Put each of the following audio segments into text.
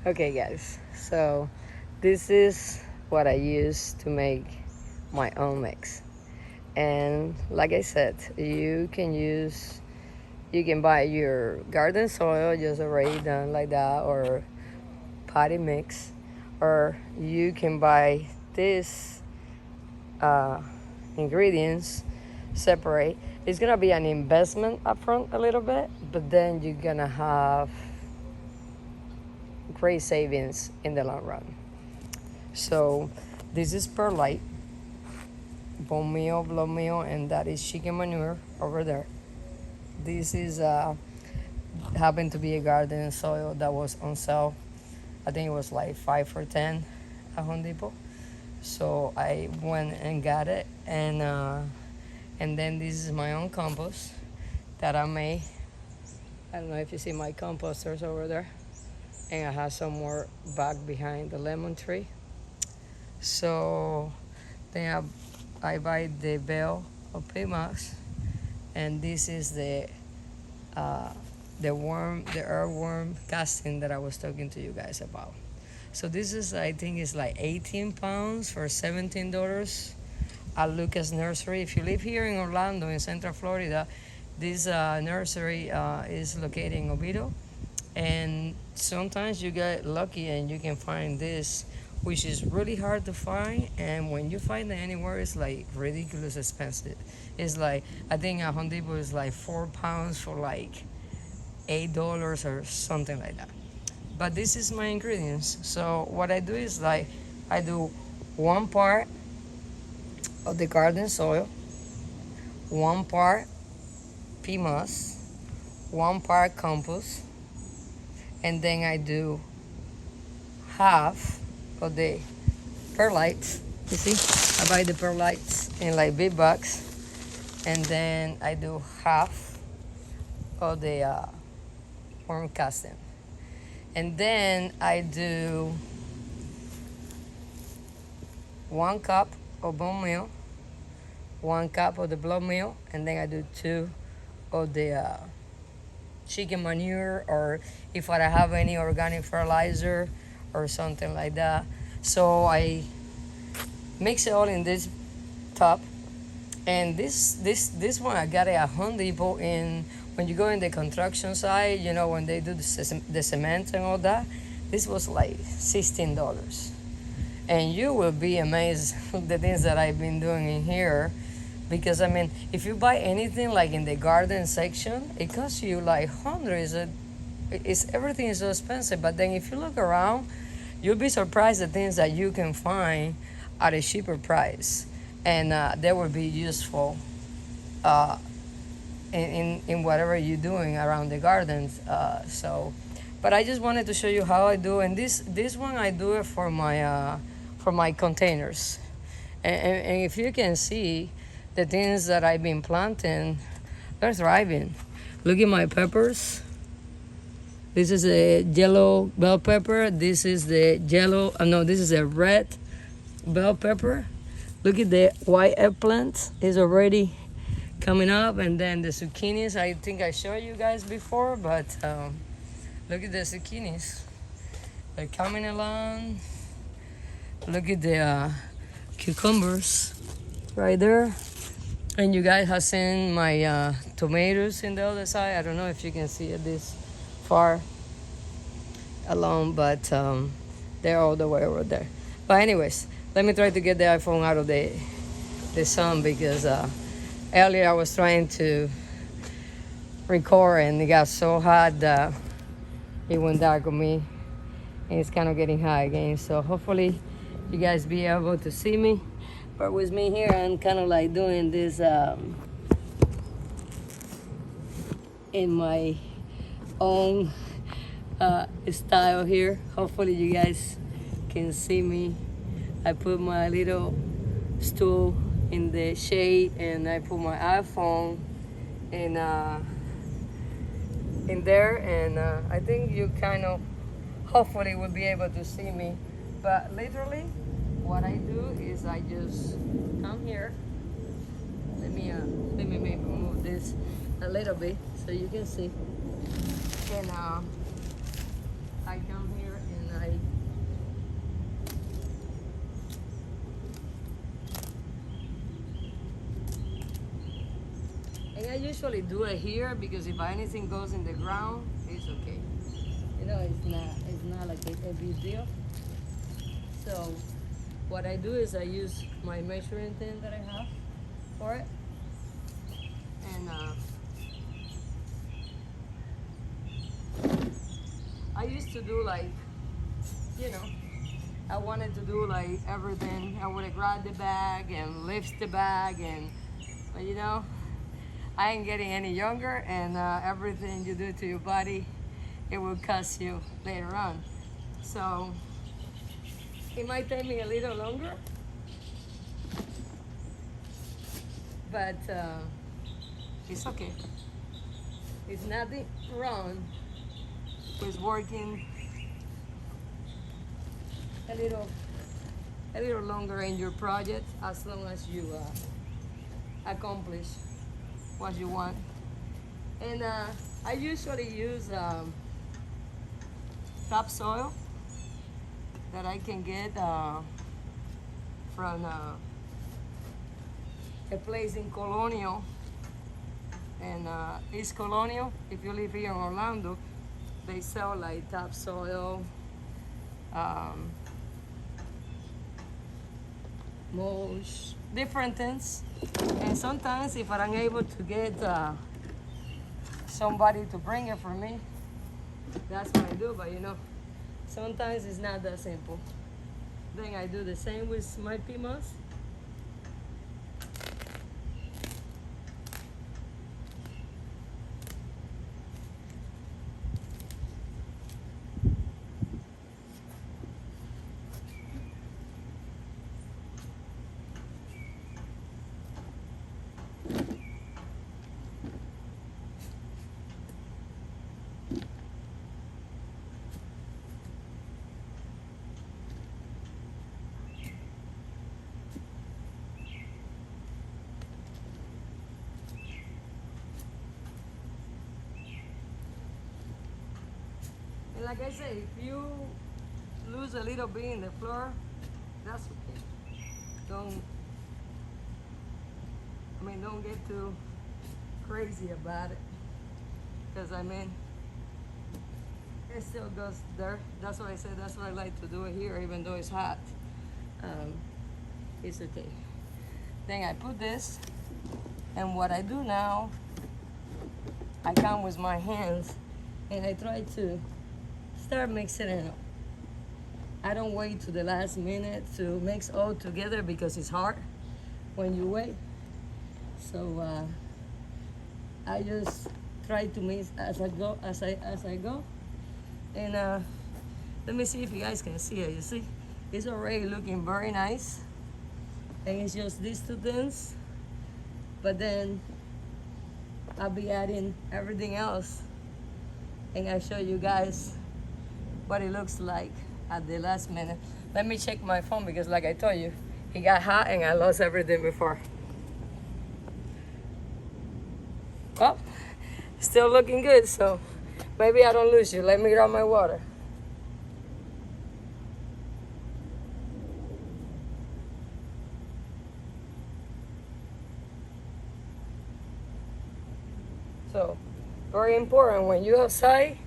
Okay, guys. So this is what I use to make my own mix. And like I said, you can buy your garden soil just already done like that, or potty mix, or you can buy this uh, ingredients separate. It's gonna be an investment upfront a little bit, but then you're gonna have great savings in the long run. So this is perlite, bone meal, blood meal, and that is chicken manure over there. This is happened to be a garden soil that was on sale. I think it was like 5 for 10 at Home Depot. So I went and got it, and then this is my own compost that I made. I don't know if you see my composters over there, and I have some more back behind the lemon tree. So then I buy the bale of Pimax, and this is uh, the earthworm casting that I was talking to you guys about. So this is, I think, is like 18 pounds for $17 at Lucas Nursery. If you live here in Orlando, in Central Florida, this nursery is located in Oviedo, and sometimes you get lucky and you can find this, which is really hard to find. And when you find it anywhere, it's like ridiculous expensive. It's like, I think a Home Depot is like 4 pounds for like $8 or something like that. But this is my ingredients. So what I do is like, I do 1 part of the garden soil, 1 part PMOS, 1 part compost, and then I do half of the perlites. You see, I buy the perlites in like big bucks, and then I do half of the worm casting, and then I do 1 cup of bone meal, 1 cup of the blood meal, and then I do 2 of the chicken manure, or if I have any organic fertilizer or something like that. So I mix it all in this tub. And this one I got it at Home Depot. In when you go in the construction site, you know, when they do the cement and all that, this was like $16. And you will be amazed the things that I've been doing in here, because I mean, if you buy anything like in the garden section, it costs you like hundreds. It's everything is so expensive. But then if you look around, you'll be surprised the things that you can find at a cheaper price, and they will be useful uh, in whatever you're doing around the gardens. But I just wanted to show you how I do, and this one I do it for my containers, and if you can see the things that I've been planting, they're thriving. Look at my peppers. This is a yellow bell pepper. This is the yellow, no, this is a red bell pepper. Look at the white eggplant is already coming up. And then the zucchinis, I think I showed you guys before, but look at the zucchinis. They're coming along. Look at the cucumbers right there. And you guys have seen my tomatoes in the other side. I don't know if you can see it this far along, but they're all the way over there. But anyways, let me try to get the iPhone out of the sun, because earlier I was trying to record and it got so hot that it went dark on me, and it's kind of getting hot again. So hopefully you guys be able to see me. But with me here, I'm kind of like doing this in my own style here. Hopefully you guys can see me. I put my little stool in the shade, and I put my iPhone in there, and I think you kind of hopefully will be able to see me. But literally what I do is I just come here. Let me maybe move this a little bit so you can see. And I come here and usually do it here because if anything goes in the ground, it's okay. You know, it's not like a big deal. So what I do is I use my measuring thing that I have for it, and I used to do like, you know, I wanted to do like everything. I would grab the bag and lift the bag, and but you know, I ain't getting any younger, and everything you do to your body, it will cost you later on. So it might take me a little longer, but it's okay. It's nothing wrong with working a little longer in your project as long as you accomplish what you want. And I usually use topsoil that I can get from a place in Colonial, and East Colonial. If you live here in Orlando, they sell like topsoil, mulch, different things. And sometimes if I'm able to get somebody to bring it for me, that's what I do. But you know, sometimes it's not that simple. Then I do the same with my pea moss. And like I say, if you lose a little bit in the floor, that's okay. Don't get too crazy about it. Because I mean, it still goes there. That's what I said, that's what I like to do it here, even though it's hot. It's okay. Then I put this, and what I do now, I come with my hands and I try to start mixing it up. I don't wait to the last minute to mix all together because it's hard when you wait. So I just try to mix as I go, as I go. And let me see if you guys can see it. You see, it's already looking very nice. And it's just these two things. But then I'll be adding everything else, and I'll show you guys what it looks like at the last minute. Let me check my phone because like I told you, it got hot and I lost everything before. Oh, still looking good, so maybe I don't lose you. Let me grab my water. So, very important when you're outside,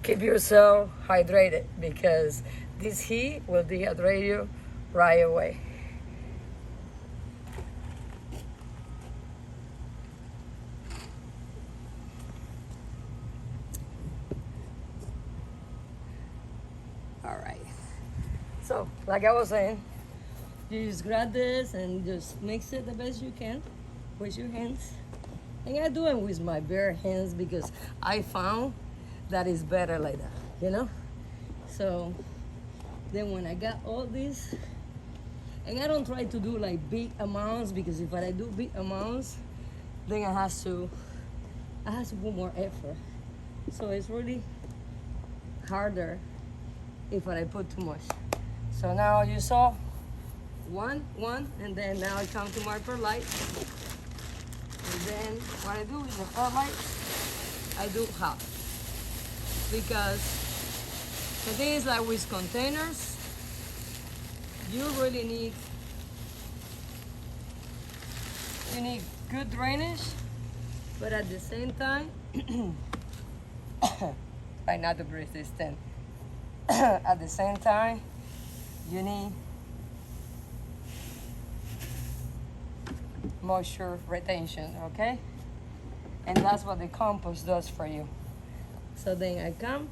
keep yourself hydrated because this heat will dehydrate you right away. All right. So, like I was saying, you just grab this and just mix it the best you can with your hands. And I do it with my bare hands because I found that it's better like that, you know? So then when I got all this, and I don't try to do like big amounts because if I do big amounts, then I have to put more effort. So it's really harder if I put too much. So now you saw one, and then now I come to my perlite. And then what I do with the perlite, I do half. Because the thing is like with containers, you really need good drainage But at the same time, try not to be resistant. At the same time, you need moisture retention, okay? And that's what the compost does for you. So then I come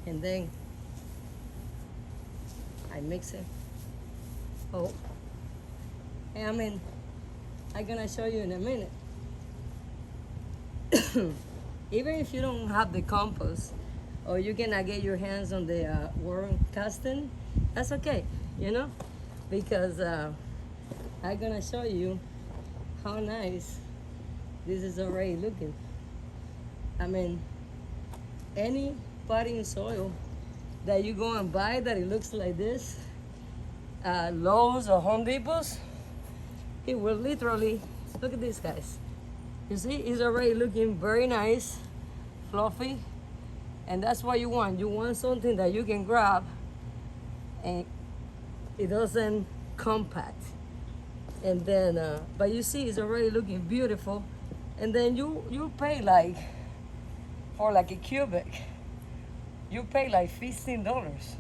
and then I mix it. Oh, and I mean, I'm gonna show you in a minute. Even if you don't have the compost, or you cannot get your hands on the worm casting, that's okay, you know, because I'm gonna show you how nice this is already looking. I mean, any potting soil that you go and buy that it looks like this, Lowe's or Home Depots, it will literally, look at this, guys. You see, it's already looking very nice, fluffy, and that's what you want. You want something that you can grab and it doesn't compact. And then, but you see, it's already looking beautiful. And then you pay like, for like a cubic, you pay like $15,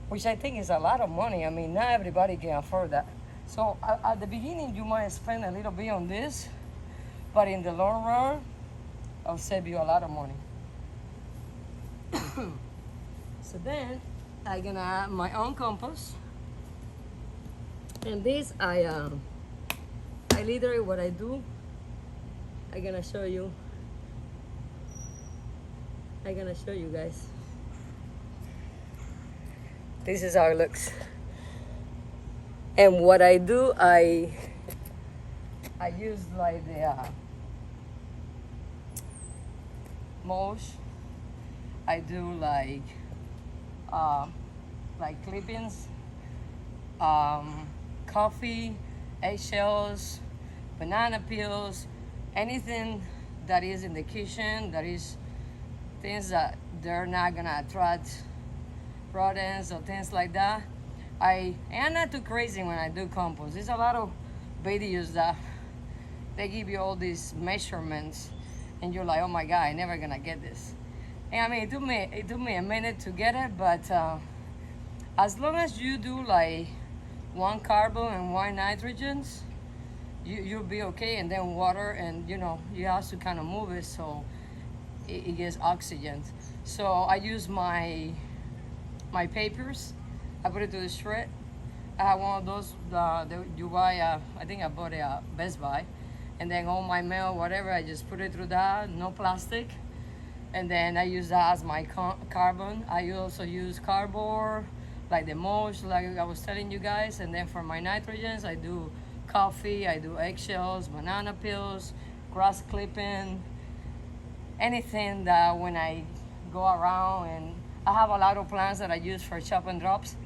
which I think is a lot of money. I mean, not everybody can afford that. So at the beginning, you might spend a little bit on this, but in the long run, I'll save you a lot of money. So then, I'm gonna add my own compost. And this, I literally, what I do, I'm gonna show you. I'm gonna show you guys. This is how it looks. And what I do, I use like the mulch. I do like clippings, coffee, eggshells, banana peels, anything that is in the kitchen, that is things that they're not gonna attract rodents or things like that. I am not too crazy when I do compost. There's a lot of videos that they give you all these measurements and you're like, oh my God, I'm never gonna get this. And I mean, it took me a minute to get it, but as long as you do like 1 carbon and 1 nitrogens, you'll be okay. And then water, and you know, you have to kind of move it so it gets oxygen. So I use my papers. I put it to the shred. I have one of those that you buy. I think I bought it at Best Buy, and then all my mail, whatever, I just put it through that. No plastic. And then I use that as my carbon. I also use cardboard, like the mulch, like I was telling you guys. And then for my nitrogens, I do coffee, I do eggshells, banana peels, grass clipping, anything that when I go around. And I have a lot of plants that I use for chop and drops,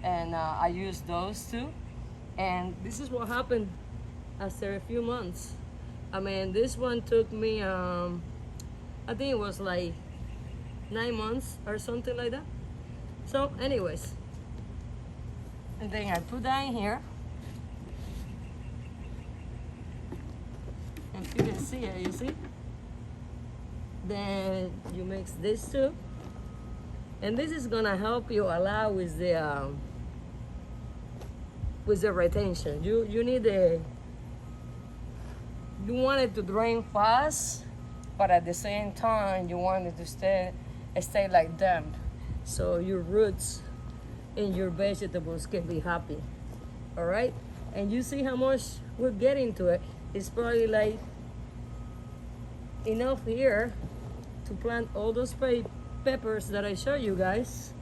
and I use those too. And this is what happened after a few months. I mean, this one took me, I think it was like 9 months or something like that. So anyways, and then I put that in here. And if you can see it, you see? Then you mix this too. And this is gonna help you a lot with the retention. You need you want it to drain fast, but at the same time you want it to stay like damp, so your roots and your vegetables can be happy. All right, and you see how much we're getting to it. It's probably like enough here to plant all those peppers that I showed you guys.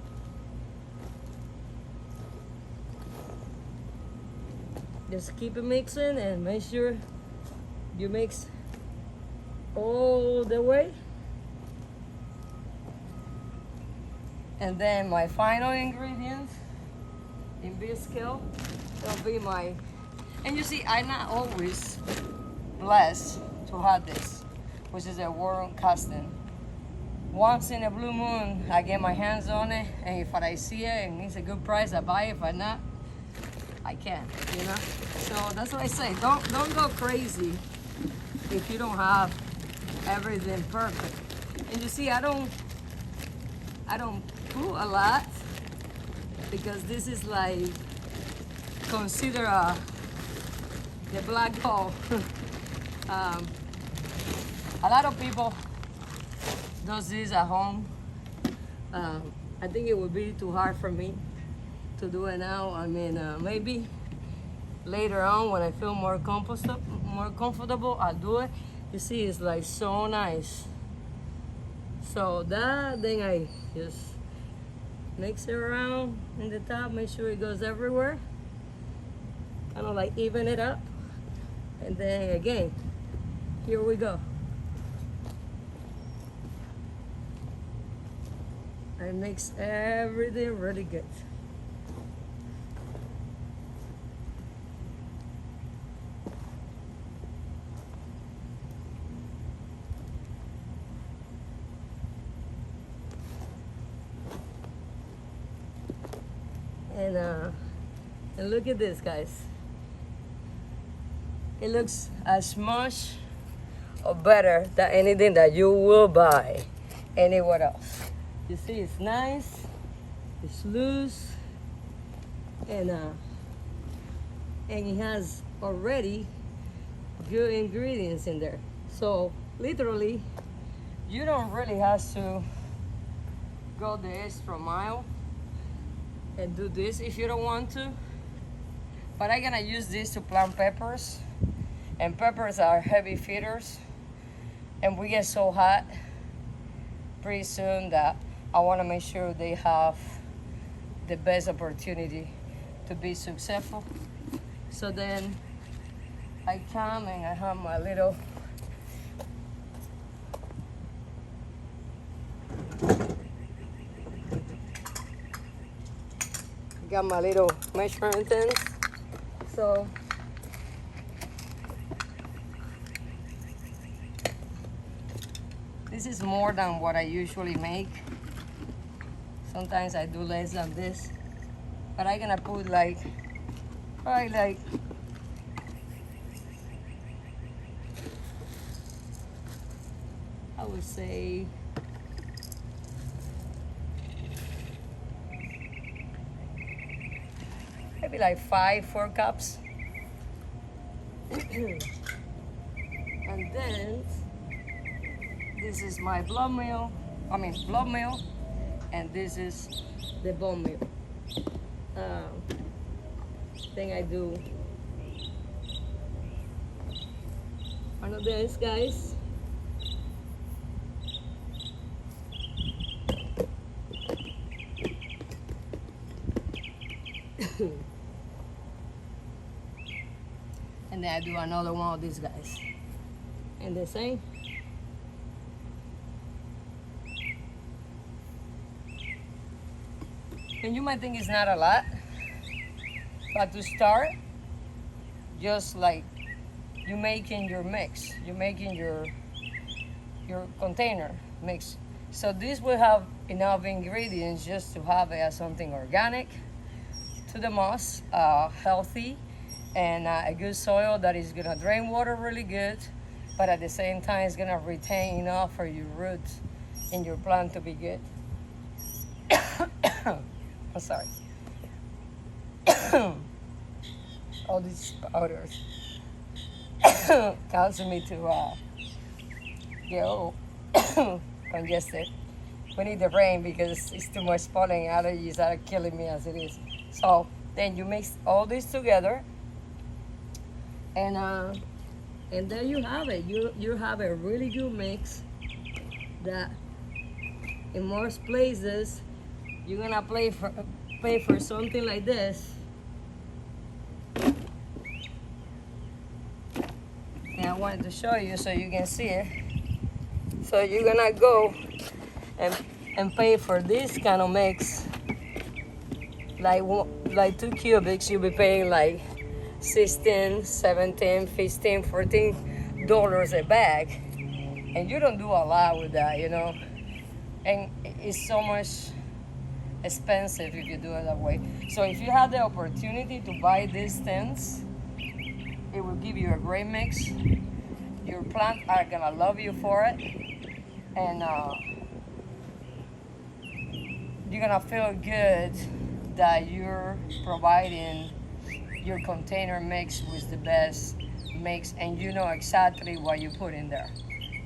Just keep it mixing and make sure you mix all the way. And then my final ingredient in this scale will be my, and you see, I'm not always blessed to have this, which is a worm casting. Once in a blue moon, I get my hands on it, and if I see it and it's a good price, I buy it. If I not, I can't, you know? So that's what I say, don't go crazy if you don't have everything perfect. And you see, I don't put a lot because this is like consider the black hole. A lot of people does this at home. I think it would be too hard for me to do it now. I mean, maybe later on when I feel more comfortable, I'll do it. You see, it's like so nice. So that thing, I just mix it around in the top, make sure it goes everywhere. Kind of like even it up. And then again, here we go. I mix everything really good. And look at this, guys. It looks as much or better than anything that you will buy anywhere else. You see, it's nice, it's loose, and it has already good ingredients in there. So literally, you don't really have to go the extra mile and do this if you don't want to. But I'm gonna use this to plant peppers, and peppers are heavy feeders, and we get so hot pretty soon that I want to make sure they have the best opportunity to be successful. So then I come and I have my little measuring things. So this is more than what I usually make. Sometimes I do less than this, but I'm gonna put like, probably like, I would say, maybe like 4 cups. And then this is my blood meal, and this is the bone meal. Then I do one of these, guys. And then I do another one of these guys. And the same. And you might think it's not a lot, but to start, just like you making your mix, you're making your container mix. So this will have enough ingredients just to have it as something organic, to the most healthy, and a good soil that is gonna drain water really good, but at the same time it's gonna retain enough for your roots in your plant to be good. I'm sorry. All these powders causing me to get all congested. We need the rain because it's too much pollen. Allergies are killing me as it is. So then you mix all this together, and there you have it. You have a really good mix that in most places you're gonna pay for something like this. And I wanted to show you so you can see it. So you're gonna go and pay for this kind of mix. Like 2 cubics, you'll be paying like $16, $17, $15, $14 a bag. And you don't do a lot with that, you know. And it's so much expensive if you do it that way. So if you have the opportunity to buy these things, it will give you a great mix. your plants are gonna love you for it, and you're gonna feel good that you're providing your container mix with the best mix, and you know exactly what you put in there.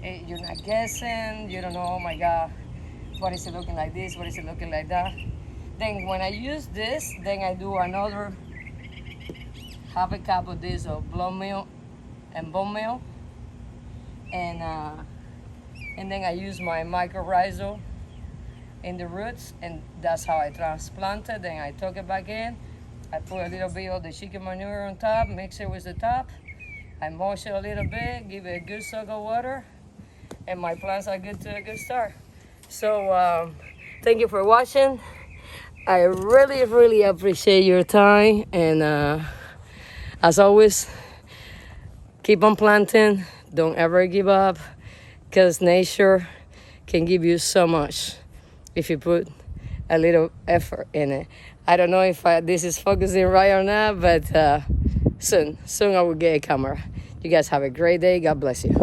You're not guessing. You don't know, oh my God, what is it looking like this? What is it looking like that? Then when I use this, then I do another half a cup of this of blood meal and bone meal, and then I use my mycorrhizal in the roots, and that's how I transplant it. Then I tuck it back in. I put a little bit of the chicken manure on top, mix it with the top. I mulch it a little bit, give it a good soak of water, and my plants are good to a good start. So thank you for watching. I really, really appreciate your time, and as always, keep on planting. Don't ever give up, because nature can give you so much if you put a little effort in it. I don't know if this is focusing right or not, but soon I will get a camera. You guys have a great day. God bless you.